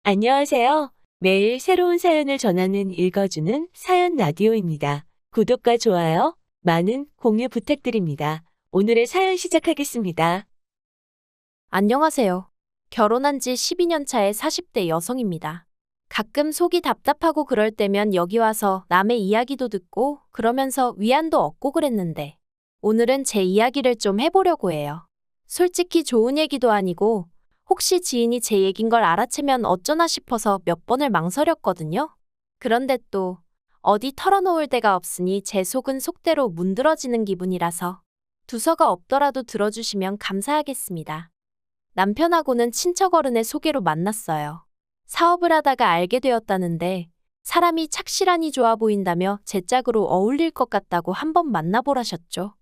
안녕하세요. 매일 새로운 사연을 전하는 읽어주는 사연 라디오입니다. 구독과 좋아요, 많은 공유 부탁드립니다. 오늘의 사연 시작하겠습니다. 안녕하세요. 결혼한 지 12년 차의 40대 여성입니다. 가끔 속이 답답하고 그럴 때면 여기 와서 남의 이야기도 듣고 그러면서 위안도 얻고 그랬는데 오늘은 제 이야기를 좀 해보려고 해요. 솔직히 좋은 얘기도 아니고 혹시 지인이 제 얘긴 걸 알아채면 어쩌나 싶어서 몇 번을 망설였거든요. 그런데 또 어디 털어놓을 데가 없으니 제 속은 속대로 문드러지는 기분이라서 두서가 없더라도 들어주시면 감사하겠습니다. 남편하고는 친척 어른의 소개로 만났어요. 사업을 하다가 알게 되었다는데 사람이 착실하니 좋아 보인다며 제 짝으로 어울릴 것 같다고 한번 만나보라셨죠.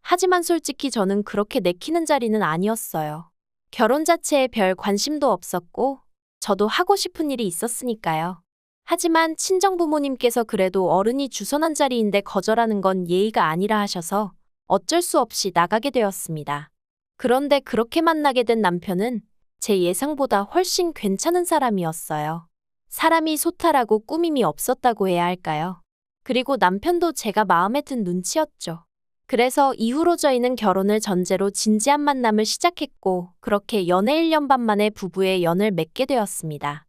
하지만 솔직히 저는 그렇게 내키는 자리는 아니었어요. 결혼 자체에 별 관심도 없었고 저도 하고 싶은 일이 있었으니까요. 하지만 친정부모님께서 그래도 어른이 주선한 자리인데 거절하는 건 예의가 아니라 하셔서 어쩔 수 없이 나가게 되었습니다. 그런데 그렇게 만나게 된 남편은 제 예상보다 훨씬 괜찮은 사람이었어요. 사람이 소탈하고 꾸밈이 없었다고 해야 할까요? 그리고 남편도 제가 마음에 든 눈치였죠. 그래서 이후로 저희는 결혼을 전제로 진지한 만남을 시작했고 그렇게 연애 1년 반 만에 부부의 연을 맺게 되었습니다.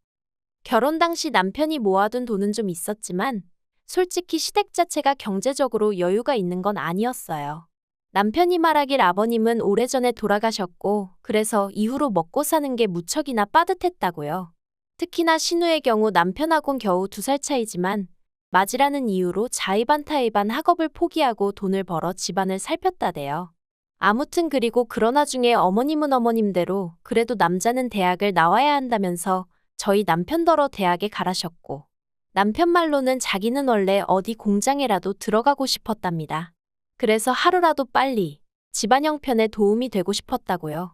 결혼 당시 남편이 모아둔 돈은 좀 있었지만 솔직히 시댁 자체가 경제적으로 여유가 있는 건 아니었어요. 남편이 말하길 아버님은 오래전에 돌아가셨고 그래서 이후로 먹고 사는 게 무척이나 빠듯했다고요. 특히나 신우의 경우 남편하고는 겨우 2살 차이지만 맞이라는 이유로 자의반 타의반 학업을 포기하고 돈을 벌어 집안을 살폈다대요. 아무튼 그리고 그러나 중에 어머님은 어머님대로 그래도 남자는 대학을 나와야 한다면서 저희 남편더러 대학에 가라셨고 남편 말로는 자기는 원래 어디 공장에라도 들어가고 싶었답니다. 그래서 하루라도 빨리 집안 형편에 도움이 되고 싶었다고요.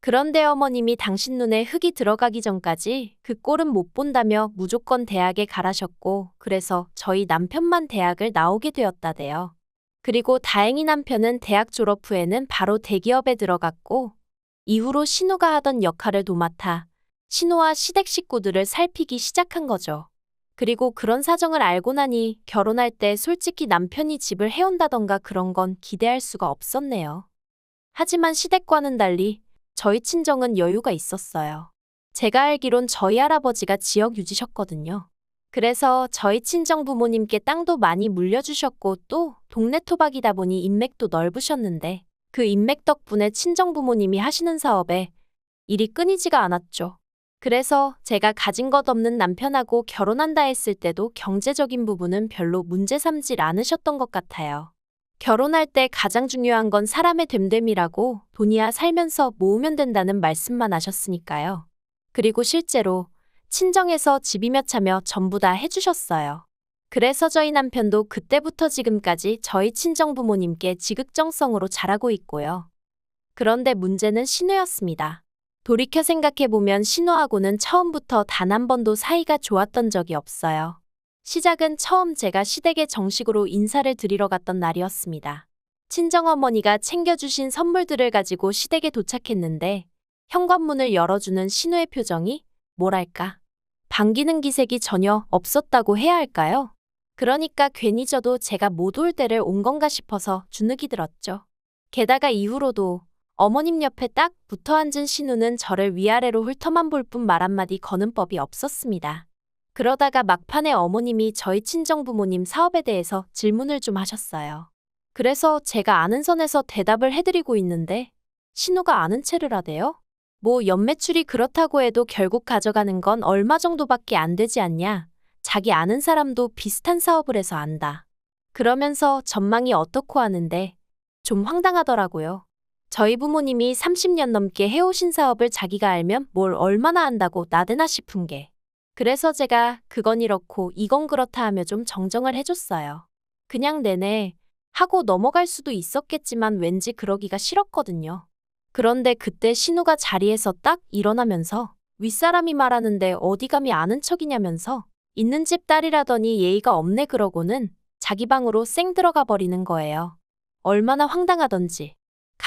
그런데 어머님이 당신 눈에 흙이 들어가기 전까지 그 꼴은 못 본다며 무조건 대학에 가라셨고 그래서 저희 남편만 대학을 나오게 되었다대요. 그리고 다행히 남편은 대학 졸업 후에는 바로 대기업에 들어갔고 이후로 신우가 하던 역할을 도맡아 신우와 시댁 식구들을 살피기 시작한 거죠. 그리고 그런 사정을 알고 나니 결혼할 때 솔직히 남편이 집을 해온다던가 그런 건 기대할 수가 없었네요. 하지만 시댁과는 달리 저희 친정은 여유가 있었어요. 제가 알기론 저희 할아버지가 지역 유지셨거든요. 그래서 저희 친정 부모님께 땅도 많이 물려주셨고 또 동네 토박이다 보니 인맥도 넓으셨는데 그 인맥 덕분에 친정 부모님이 하시는 사업에 일이 끊이지가 않았죠. 그래서 제가 가진 것 없는 남편하고 결혼한다 했을 때도 경제적인 부분은 별로 문제 삼질 않으셨던 것 같아요. 결혼할 때 가장 중요한 건 사람의 됨됨이라고 돈이야 살면서 모으면 된다는 말씀만 하셨으니까요. 그리고 실제로 친정에서 집이며 차며 전부 다 해주셨어요. 그래서 저희 남편도 그때부터 지금까지 저희 친정 부모님께 지극정성으로 잘하고 있고요. 그런데 문제는 신우였습니다. 돌이켜 생각해보면 신우하고는 처음부터 단 한 번도 사이가 좋았던 적이 없어요. 시작은 처음 제가 시댁에 정식으로 인사를 드리러 갔던 날이었습니다. 친정어머니가 챙겨주신 선물들을 가지고 시댁에 도착했는데 현관문을 열어주는 신우의 표정이 뭐랄까 반기는 기색이 전혀 없었다고 해야 할까요? 그러니까 괜히 저도 제가 못 올 때를 온 건가 싶어서 주눅이 들었죠. 게다가 이후로도 어머님 옆에 딱 붙어 앉은 신우는 저를 위아래로 훑어만 볼 뿐 말 한마디 거는 법이 없었습니다. 그러다가 막판에 어머님이 저희 친정부모님 사업에 대해서 질문을 좀 하셨어요. 그래서 제가 아는 선에서 대답을 해드리고 있는데 신우가 아는 체를 하대요? 뭐 연매출이 그렇다고 해도 결국 가져가는 건 얼마 정도밖에 안 되지 않냐? 자기 아는 사람도 비슷한 사업을 해서 안다. 그러면서 전망이 어떻고 하는데 좀 황당하더라고요. 저희 부모님이 30년 넘게 해오신 사업을 자기가 알면 뭘 얼마나 안다고 나대나 싶은 게. 그래서 제가 그건 이렇고 이건 그렇다 하며 좀 정정을 해줬어요. 그냥 내내 하고 넘어갈 수도 있었겠지만 왠지 그러기가 싫었거든요. 그런데 그때 신우가 자리에서 딱 일어나면서 윗사람이 말하는데 어디 감히 아는 척이냐면서 있는 집 딸이라더니 예의가 없네 그러고는 자기 방으로 쌩 들어가 버리는 거예요. 얼마나 황당하던지.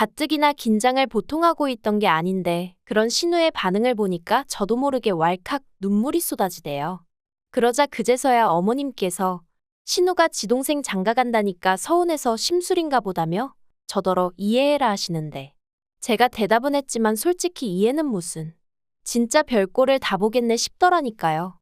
가뜩이나 긴장을 보통 하고 있던 게 아닌데 그런 신우의 반응을 보니까 저도 모르게 왈칵 눈물이 쏟아지대요. 그러자 그제서야 어머님께서 신우가 지 동생 장가 간다니까 서운해서 심술인가 보다며 저더러 이해해라 하시는데 제가 대답은 했지만 솔직히 이해는 무슨. 진짜 별꼴을 다 보겠네 싶더라니까요.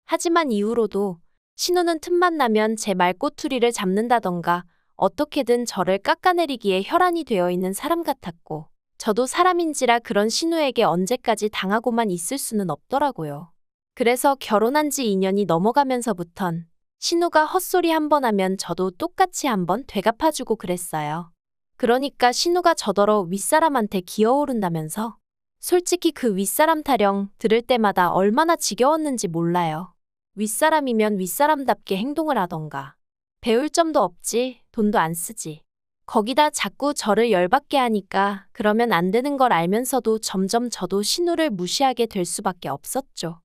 하지만 이후로도 신우는 틈만 나면 제 말꼬투리를 잡는다던가 어떻게든 저를 깎아내리기에 혈안이 되어 있는 사람 같았고 저도 사람인지라 그런 신우에게 언제까지 당하고만 있을 수는 없더라고요. 그래서 결혼한 지 2년이 넘어가면서부턴 신우가 헛소리 한 번 하면 저도 똑같이 한번 되갚아주고 그랬어요. 그러니까 신우가 저더러 윗사람한테 기어오른다면서 솔직히 그 윗사람 타령 들을 때마다 얼마나 지겨웠는지 몰라요. 윗사람이면 윗사람답게 행동을 하던가. 배울 점도 없지, 돈도 안 쓰지. 거기다 자꾸 저를 열받게 하니까 그러면 안 되는 걸 알면서도 점점 저도 신우를 무시하게 될 수밖에 없었죠.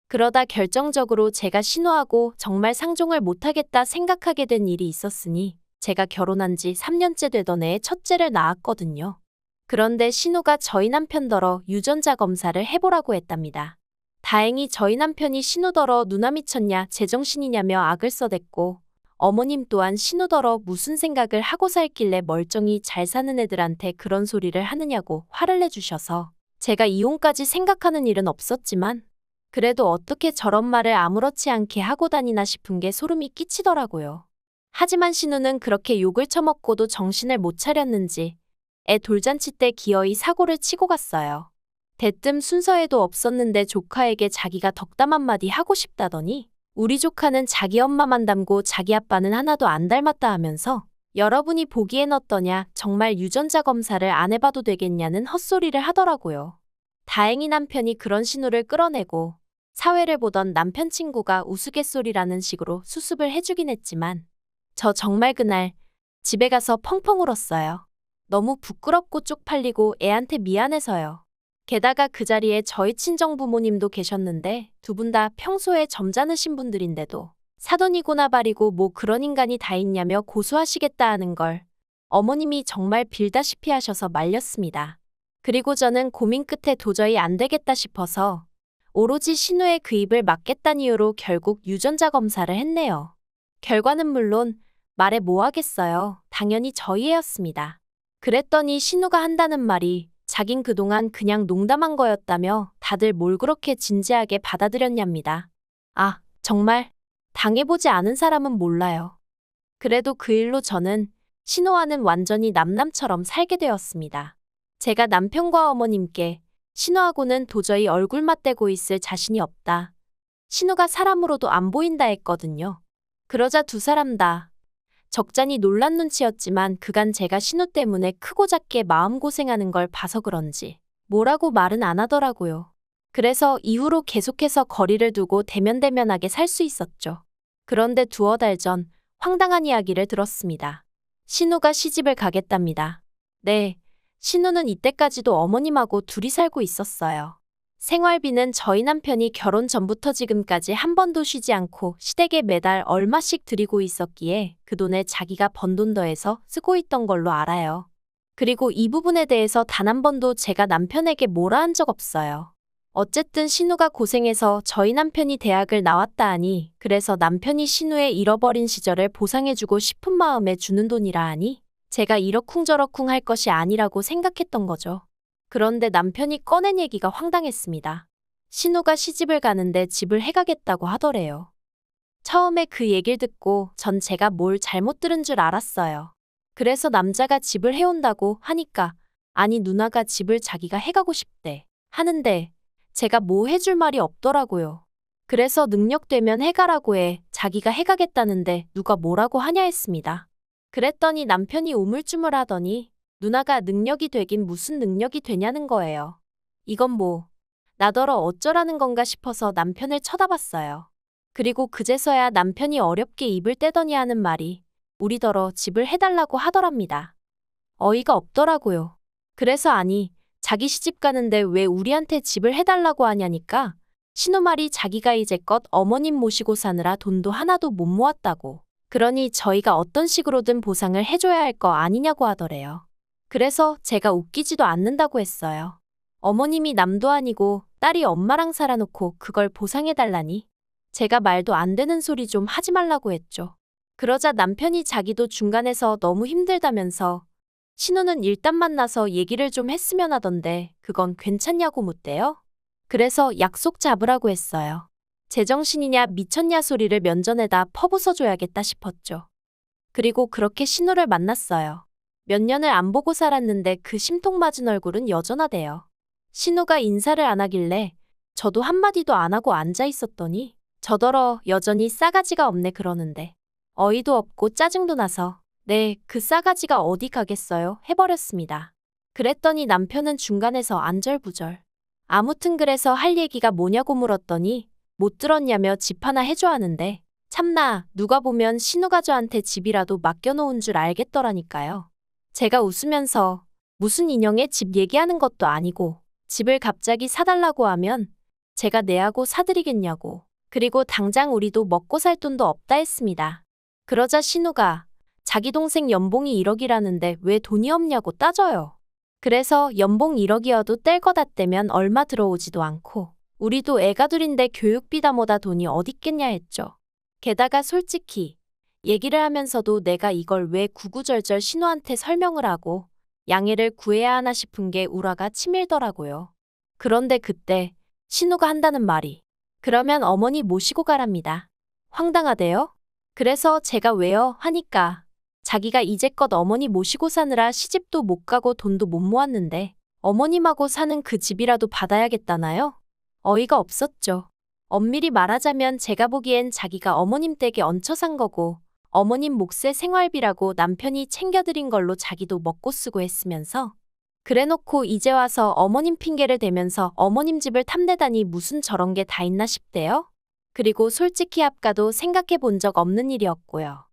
그러다 결정적으로 제가 신우하고 정말 상종을 못하겠다 생각하게 된 일이 있었으니 제가 결혼한 지 3년째 되던 해에 첫째를 낳았거든요. 그런데 신우가 저희 남편더러 유전자 검사를 해보라고 했답니다. 다행히 저희 남편이 신우더러 누나 미쳤냐 제정신이냐며 악을 써댔고 어머님 또한 신우더러 무슨 생각을 하고 살길래 멀쩡히 잘 사는 애들한테 그런 소리를 하느냐고 화를 내주셔서 제가 이혼까지 생각하는 일은 없었지만 그래도 어떻게 저런 말을 아무렇지 않게 하고 다니나 싶은 게 소름이 끼치더라고요. 하지만 신우는 그렇게 욕을 처먹고도 정신을 못 차렸는지 애 돌잔치 때 기어이 사고를 치고 갔어요. 대뜸 순서에도 없었는데 조카에게 자기가 덕담 한마디 하고 싶다더니 우리 조카는 자기 엄마만 닮고 자기 아빠는 하나도 안 닮았다 하면서 여러분이 보기엔 어떠냐 정말 유전자 검사를 안 해봐도 되겠냐는 헛소리를 하더라고요. 다행히 남편이 그런 신우를 끌어내고 사회를 보던 남편 친구가 우스갯소리라는 식으로 수습을 해주긴 했지만 저 정말 그날 집에 가서 펑펑 울었어요. 너무 부끄럽고 쪽팔리고 애한테 미안해서요. 게다가 그 자리에 저희 친정부모님도 계셨는데 두 분 다 평소에 점잖으신 분들인데도 사돈이고나 발이고 뭐 그런 인간이 다 있냐며 고소하시겠다 하는 걸 어머님이 정말 빌다시피 하셔서 말렸습니다. 그리고 저는 고민 끝에 도저히 안 되겠다 싶어서 오로지 신우의 그 입을 막겠다는 이유로 결국 유전자 검사를 했네요. 결과는 물론 말해 뭐 하겠어요. 당연히 저희 애였습니다. 그랬더니 신우가 한다는 말이 자긴 그동안 그냥 농담한 거였다며 다들 뭘 그렇게 진지하게 받아들였냐입니다. 아, 정말 당해보지 않은 사람은 몰라요. 그래도 그 일로 저는 신우와는 완전히 남남처럼 살게 되었습니다. 제가 남편과 어머님께 신우하고는 도저히 얼굴 맞대고 있을 자신이 없다. 신우가 사람으로도 안 보인다 했거든요. 그러자 두 사람 다 적잖이 놀란 눈치였지만 그간 제가 신우 때문에 크고 작게 마음고생하는 걸 봐서 그런지 뭐라고 말은 안 하더라고요. 그래서 이후로 계속해서 거리를 두고 대면대면하게 살 수 있었죠. 그런데 두어 달 전 황당한 이야기를 들었습니다. 신우가 시집을 가겠답니다. 네, 신우는 이때까지도 어머님하고 둘이 살고 있었어요. 생활비는 저희 남편이 결혼 전부터 지금까지 한 번도 쉬지 않고 시댁에 매달 얼마씩 드리고 있었기에 그 돈에 자기가 번 돈 더해서 쓰고 있던 걸로 알아요. 그리고 이 부분에 대해서 단 한 번도 제가 남편에게 뭐라 한 적 없어요. 어쨌든 신우가 고생해서 저희 남편이 대학을 나왔다 하니 그래서 남편이 신우의 잃어버린 시절을 보상해주고 싶은 마음에 주는 돈이라 하니 제가 이러쿵저러쿵 할 것이 아니라고 생각했던 거죠. 그런데 남편이 꺼낸 얘기가 황당했습니다. 신우가 시집을 가는데 집을 해가겠다고 하더래요. 처음에 그 얘기를 듣고 전 제가 뭘 잘못 들은 줄 알았어요. 그래서 남자가 집을 해온다고 하니까 아니 누나가 집을 자기가 해가고 싶대 하는데 제가 뭐 해줄 말이 없더라고요. 그래서 능력되면 해가라고 해 자기가 해가겠다는데 누가 뭐라고 하냐 했습니다. 그랬더니 남편이 우물쭈물하더니 누나가 능력이 되긴 무슨 능력이 되냐는 거예요. 이건 뭐 나더러 어쩌라는 건가 싶어서 남편을 쳐다봤어요. 그리고 그제서야 남편이 어렵게 입을 떼더니 하는 말이 우리더러 집을 해달라고 하더랍니다. 어이가 없더라고요. 그래서 아니 자기 시집 가는데 왜 우리한테 집을 해달라고 하냐니까 신우 말이 자기가 이제껏 어머님 모시고 사느라 돈도 하나도 못 모았다고 그러니 저희가 어떤 식으로든 보상을 해줘야 할 거 아니냐고 하더래요. 그래서 제가 웃기지도 않는다고 했어요. 어머님이 남도 아니고 딸이 엄마랑 살아놓고 그걸 보상해달라니. 제가 말도 안 되는 소리 좀 하지 말라고 했죠. 그러자 남편이 자기도 중간에서 너무 힘들다면서 신우는 일단 만나서 얘기를 좀 했으면 하던데 그건 괜찮냐고 묻대요. 그래서 약속 잡으라고 했어요. 제정신이냐 미쳤냐 소리를 면전에다 퍼부숴줘야겠다 싶었죠. 그리고 그렇게 신우를 만났어요. 몇 년을 안 보고 살았는데 그 심통맞은 얼굴은 여전하대요. 신우가 인사를 안 하길래 저도 한마디도 안 하고 앉아 있었더니 저더러 여전히 싸가지가 없네 그러는데 어이도 없고 짜증도 나서 네, 그 싸가지가 어디 가겠어요 해버렸습니다. 그랬더니 남편은 중간에서 안절부절. 아무튼 그래서 할 얘기가 뭐냐고 물었더니 못 들었냐며 집 하나 해줘 하는데 참나 누가 보면 신우가 저한테 집이라도 맡겨놓은 줄 알겠더라니까요. 제가 웃으면서 무슨 인형의 집 얘기하는 것도 아니고 집을 갑자기 사달라고 하면 제가 내하고 사드리겠냐고. 그리고 당장 우리도 먹고 살 돈도 없다 했습니다. 그러자 신우가 자기 동생 연봉이 1억이라는데 왜 돈이 없냐고 따져요. 그래서 연봉 1억이어도 뗄 거다 떼면 얼마 들어오지도 않고 우리도 애가 둘인데 교육비다 뭐다 돈이 어딨겠냐 했죠. 게다가 솔직히 얘기를 하면서도 내가 이걸 왜 구구절절 신우한테 설명을 하고 양해를 구해야 하나 싶은 게 우라가 치밀더라고요. 그런데 그때 신우가 한다는 말이 그러면 어머니 모시고 가랍니다. 황당하대요. 그래서 제가 왜요? 하니까 자기가 이제껏 어머니 모시고 사느라 시집도 못 가고 돈도 못 모았는데 어머님하고 사는 그 집이라도 받아야겠다나요? 어이가 없었죠. 엄밀히 말하자면 제가 보기엔 자기가 어머님 댁에 얹혀 산 거고 어머님 몫의 생활비라고 남편이 챙겨드린 걸로 자기도 먹고 쓰고 했으면서 그래놓고 이제 와서 어머님 핑계를 대면서 어머님 집을 탐내다니 무슨 저런 게 다 있나 싶대요. 그리고 솔직히 아까도 생각해 본 적 없는 일이었고요.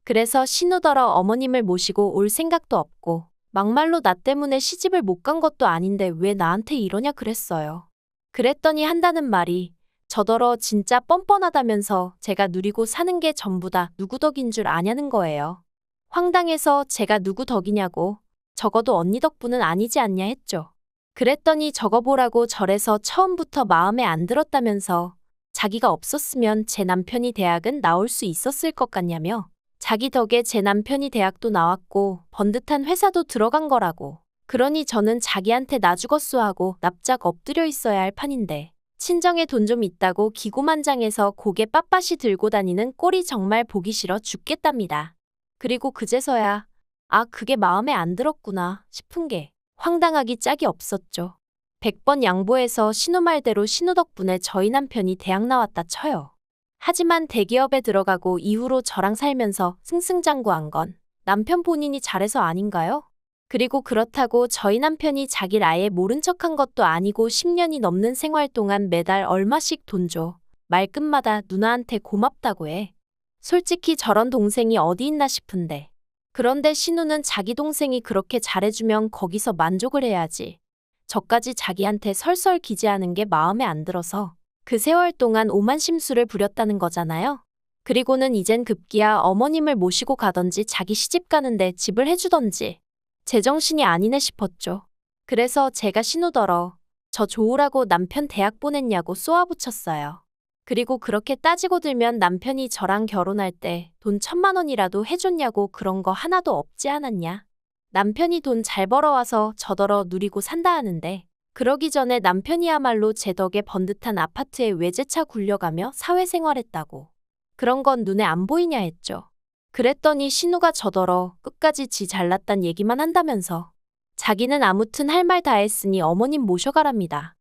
그래서 신우더러 어머님을 모시고 올 생각도 없고 막말로 나 때문에 시집을 못 간 것도 아닌데 왜 나한테 이러냐 그랬어요. 그랬더니 한다는 말이 저더러 진짜 뻔뻔하다면서 제가 누리고 사는 게 전부 다 누구 덕인 줄 아냐는 거예요. 황당해서 제가 누구 덕이냐고 적어도 언니 덕분은 아니지 않냐 했죠. 그랬더니 적어보라고 절에서 처음부터 마음에 안 들었다면서 자기가 없었으면 제 남편이 대학은 나올 수 있었을 것 같냐며 자기 덕에 제 남편이 대학도 나왔고 번듯한 회사도 들어간 거라고. 그러니 저는 자기한테 나 죽었소 하고 납작 엎드려 있어야 할 판인데 친정에 돈 좀 있다고 기고만장해서 고개 빳빳이 들고 다니는 꼴이 정말 보기 싫어 죽겠답니다. 그리고 그제서야 아 그게 마음에 안 들었구나 싶은 게 황당하기 짝이 없었죠. 100번 양보해서 신우 말대로 신우 덕분에 저희 남편이 대학 나왔다 쳐요. 하지만 대기업에 들어가고 이후로 저랑 살면서 승승장구한 건 남편 본인이 잘해서 아닌가요? 그리고 그렇다고 저희 남편이 자기를 아예 모른 척한 것도 아니고 10년이 넘는 생활 동안 매달 얼마씩 돈 줘. 말끝마다 누나한테 고맙다고 해. 솔직히 저런 동생이 어디 있나 싶은데. 그런데 신우는 자기 동생이 그렇게 잘해주면 거기서 만족을 해야지. 저까지 자기한테 설설 기재하는 게 마음에 안 들어서 그 세월 동안 오만 심수를 부렸다는 거잖아요. 그리고는 이젠 급기야 어머님을 모시고 가던지 자기 시집 가는데 집을 해주던지 제정신이 아니네 싶었죠. 그래서 제가 신우더러 저 좋으라고 남편 대학 보냈냐고 쏘아붙였어요. 그리고 그렇게 따지고 들면 남편이 저랑 결혼할 때 돈 1,000만 원이라도 해줬냐고 그런 거 하나도 없지 않았냐. 남편이 돈 잘 벌어와서 저더러 누리고 산다 하는데 그러기 전에 남편이야말로 제 덕에 번듯한 아파트에 외제차 굴려가며 사회생활했다고. 그런 건 눈에 안 보이냐 했죠. 그랬더니 신우가 저더러 끝까지 지 잘났단 얘기만 한다면서 자기는 아무튼 할 말 다 했으니 어머님 모셔가랍니다.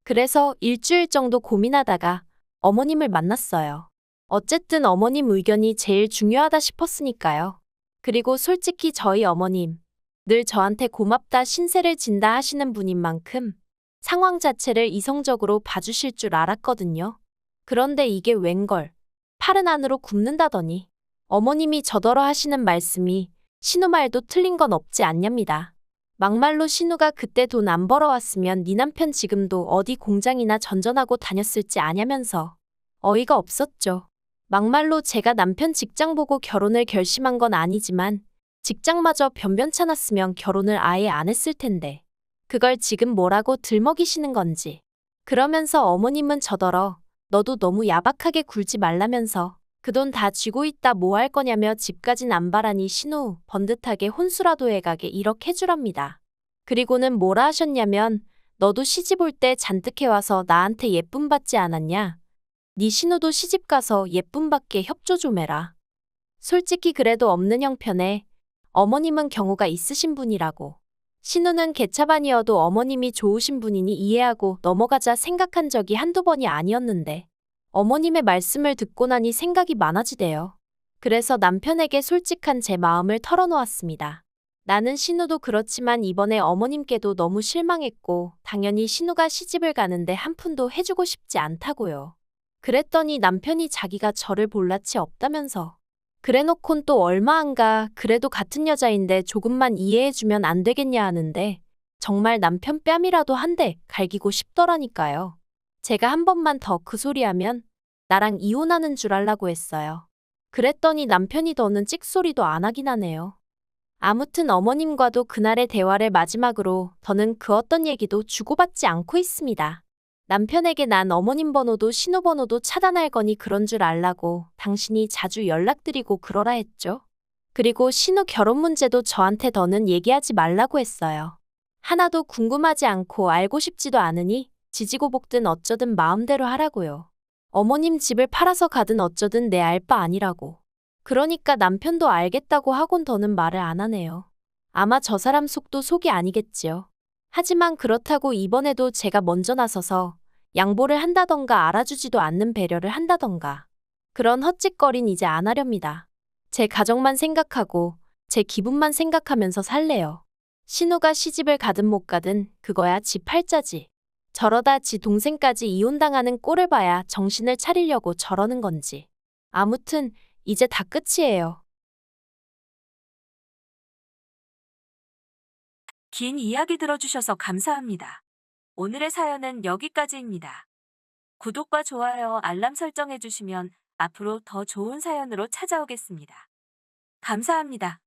그래서 일주일 정도 고민하다가 어머님을 만났어요. 어쨌든 어머님 의견이 제일 중요하다 싶었으니까요. 그리고 솔직히 저희 어머님 늘 저한테 고맙다 신세를 진다 하시는 분인 만큼 상황 자체를 이성적으로 봐주실 줄 알았거든요. 그런데 이게 웬걸 팔은 안으로 굽는다더니 어머님이 저더러 하시는 말씀이 신우 말도 틀린 건 없지 않냐입니다. 막말로 신우가 그때 돈 안 벌어왔으면 네 남편 지금도 어디 공장이나 전전하고 다녔을지 아냐면서 어이가 없었죠. 막말로 제가 남편 직장 보고 결혼을 결심한 건 아니지만 직장마저 변변찮았으면 결혼을 아예 안 했을 텐데. 그걸 지금 뭐라고 들먹이시는 건지. 그러면서 어머님은 저더러 너도 너무 야박하게 굴지 말라면서 그 돈 다 쥐고 있다 뭐 할 거냐며 집까진 안 바라니 신우 번듯하게 혼수라도 해가게 이렇게 해주랍니다. 그리고는 뭐라 하셨냐면 너도 시집 올 때 잔뜩 해와서 나한테 예쁨 받지 않았냐? 네 신우도 시집 가서 예쁨 받게 협조 좀 해라. 솔직히 그래도 없는 형편에 어머님은 경우가 있으신 분이라고. 신우는 개차반이어도 어머님이 좋으신 분이니 이해하고 넘어가자 생각한 적이 한두 번이 아니었는데 어머님의 말씀을 듣고 나니 생각이 많아지대요. 그래서 남편에게 솔직한 제 마음을 털어놓았습니다. 나는 신우도 그렇지만 이번에 어머님께도 너무 실망했고 당연히 신우가 시집을 가는데 한 푼도 해주고 싶지 않다고요. 그랬더니 남편이 자기가 저를 볼 낯이 없다면서 그래놓곤 또 얼마 안 가 그래도 같은 여자인데 조금만 이해해주면 안 되겠냐 하는데 정말 남편 뺨이라도 한 대 갈기고 싶더라니까요. 제가 한 번만 더 그 소리하면 나랑 이혼하는 줄 알라고 했어요. 그랬더니 남편이 더는 찍소리도 안 하긴 하네요. 아무튼 어머님과도 그날의 대화를 마지막으로 더는 그 어떤 얘기도 주고받지 않고 있습니다. 남편에게 난 어머님 번호도 신호 번호도 차단할 거니 그런 줄 알라고 당신이 자주 연락드리고 그러라 했죠. 그리고 신우 결혼 문제도 저한테 더는 얘기하지 말라고 했어요. 하나도 궁금하지 않고 알고 싶지도 않으니 지지고 볶든 어쩌든 마음대로 하라고요. 어머님 집을 팔아서 가든 어쩌든 내 알 바 아니라고. 그러니까 남편도 알겠다고 하곤 더는 말을 안 하네요. 아마 저 사람 속도 속이 아니겠지요. 하지만 그렇다고 이번에도 제가 먼저 나서서 양보를 한다던가 알아주지도 않는 배려를 한다던가 그런 헛짓거린 이제 안 하렵니다. 제 가정만 생각하고 제 기분만 생각하면서 살래요. 신우가 시집을 가든 못 가든 그거야 지 팔자지. 저러다 지 동생까지 이혼당하는 꼴을 봐야 정신을 차리려고 저러는 건지. 아무튼 이제 다 끝이에요. 긴 이야기 들어주셔서 감사합니다. 오늘의 사연은 여기까지입니다. 구독과 좋아요, 알람 설정해주시면 앞으로 더 좋은 사연으로 찾아오겠습니다. 감사합니다.